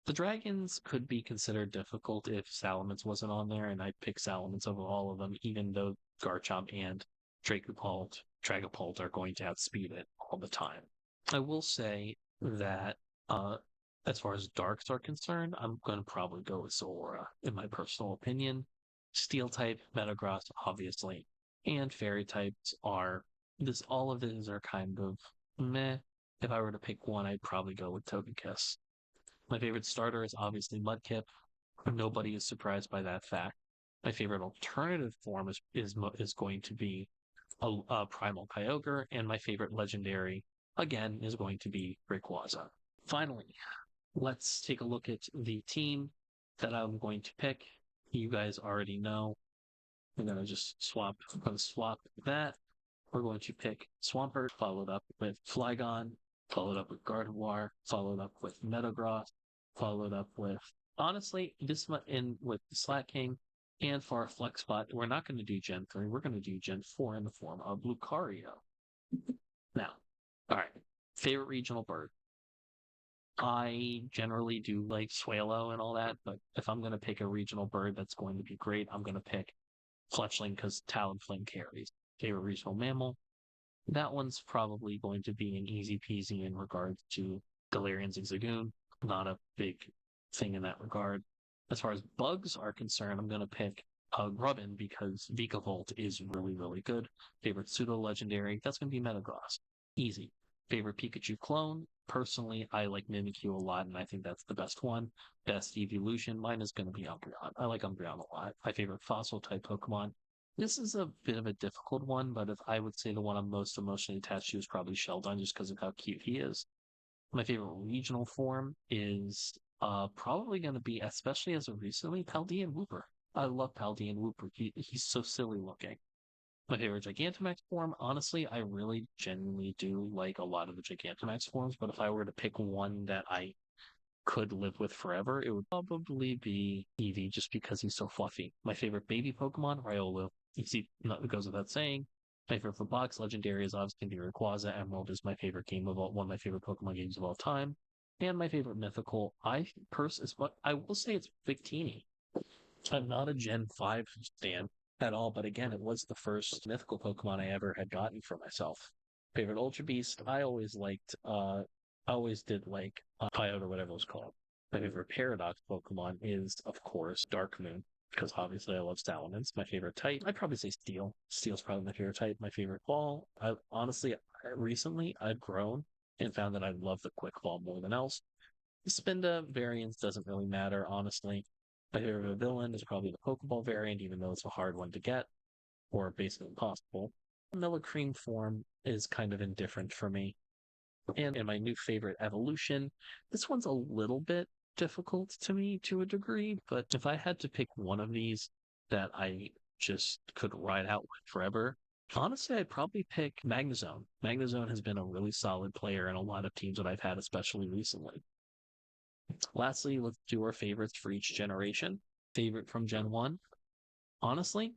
The dragons could be considered difficult if Salamence wasn't on there, and I'd pick Salamence over all of them, even though Garchomp and Dragapult are going to outspeed it all the time. I will say that as far as darks are concerned, I'm going to probably go with Zora, in my personal opinion. Steel type, Metagross, obviously, and fairy types are this. All of these are kind of meh. If I were to pick one, I'd probably go with Togekiss. My favorite starter is obviously Mudkip. Nobody is surprised by that fact. My favorite alternative form is going to be a Primal Kyogre, and my favorite legendary, again, is going to be Rayquaza. Finally, let's take a look at the team that I'm going to pick. You guys already know. I'm going to just swap that. We're going to pick Swampert, followed up with Flygon, followed up with Gardevoir, followed up with Metagross, followed up with, honestly, this in with Slack King, and for our flex spot, we're not going to do Gen 3, we're going to do Gen 4 in the form of Lucario. Now, all right, favorite regional bird. I generally do like Swallow and all that, but if I'm going to pick a regional bird that's going to be great, I'm going to pick Fletchling because Talonflame carries. Favorite regional mammal. That one's probably going to be an easy peasy in regards to Galarian Zigzagoon. Not a big thing in that regard. As far as bugs are concerned, I'm going to pick Grubbin because Vikavolt is really, really good. Favorite pseudo-legendary, that's going to be Metagross. Easy. Favorite Pikachu clone, personally, I like Mimikyu a lot, and I think that's the best one. Best evolution, mine is going to be Umbreon. I like Umbreon a lot. My favorite fossil-type Pokemon, this is a bit of a difficult one, but if I would say the one I'm most emotionally attached to is probably Sheldon, just because of how cute he is. My favorite regional form is probably going to be, especially as of recently, Paldean Wooper. I love Paldean Wooper. He's so silly looking. My favorite Gigantamax form, honestly, I really genuinely do like a lot of the Gigantamax forms, but if I were to pick one that I could live with forever, it would probably be Eevee, just because he's so fluffy. My favorite baby Pokemon, Riolu. Easy, it goes without saying. My favorite box legendary is obviously going to be Rayquaza. Emerald is my favorite game of one of my favorite Pokemon games of all time. And my favorite mythical, I will say it's Victini. I'm not a Gen 5 stan at all, but again, it was the first mythical Pokemon I ever had gotten for myself. Favorite Ultra Beast, I always did like Pyode or whatever it was called. My favorite Paradox Pokemon is, of course, Dark Moon, because obviously I love Salamence. My favorite type, I'd probably say Steel. Steel's probably my favorite type. My favorite ball, recently I've grown and found that I love the Quick Ball more than else. The Spinda variance doesn't really matter, honestly. My favorite villain is probably the Pokeball variant, even though it's a hard one to get, or basically impossible. Millicream form is kind of indifferent for me. And my new favorite evolution, this one's a little bit difficult to me to a degree, but if I had to pick one of these that I just could ride out with forever, honestly, I'd probably pick Magnezone. Magnezone has been a really solid player in a lot of teams that I've had, especially recently. Lastly, let's do our favorites for each generation. Favorite from Gen 1, honestly,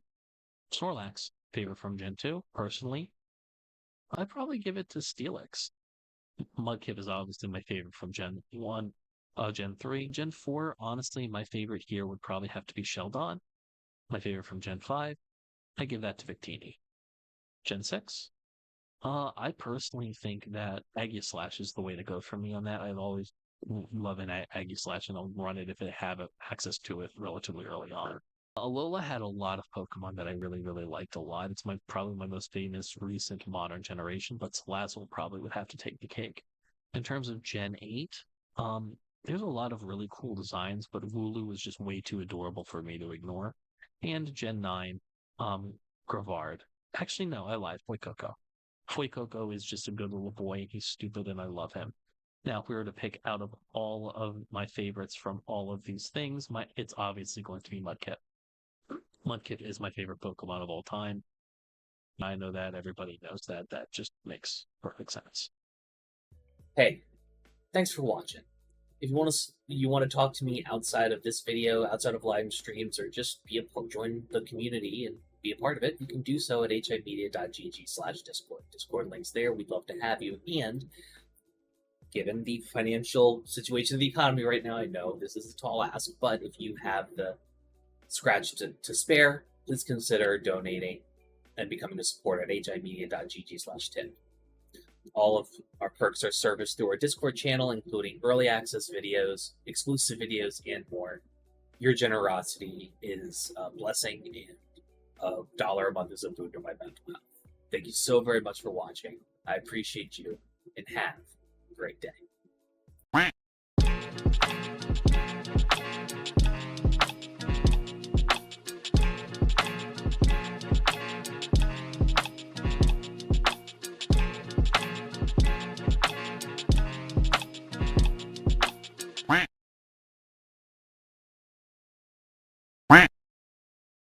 Snorlax. Favorite from Gen 2, personally, I'd probably give it to Steelix. Mudkip is obviously my favorite from Gen 1, Gen 3. Gen 4, honestly, my favorite here would probably have to be Sheldon. My favorite from Gen 5, I give that to Victini. Gen 6, I personally think that Aegislash is the way to go for me on that. I've always loved an Aegislash, and I'll run it if I have access to it relatively early on. Alola had a lot of Pokemon that I really, really liked a lot. It's probably my most famous recent modern generation, but Salazzle probably would have to take the cake. In terms of Gen 8, there's a lot of really cool designs, but Wooloo was just way too adorable for me to ignore. And Gen 9, Grevard. Actually, no, I lied. Fuecoco. Fuecoco is just a good little boy. He's stupid and I love him. Now, if we were to pick out of all of my favorites from all of these things, it's obviously going to be Mudkip. Mudkip is my favorite Pokemon of all time. I know that everybody knows that. That just makes perfect sense. Hey, thanks for watching. If you want to talk to me outside of this video, outside of live streams, or just join the community and be a part of it, you can do so at HIMedia.gg/Discord. Discord links there. We'd love to have you. And given the financial situation of the economy right now, I know this is a tall ask, but if you have the scratch to spare, please consider donating and becoming a supporter at himedia.gg/tip. All of our perks are serviced through our Discord channel, including early access videos, exclusive videos, and more. Your generosity is a blessing, and $1 a month is a boon to my mental health. Thank you so very much for watching. I appreciate you, and have a great day.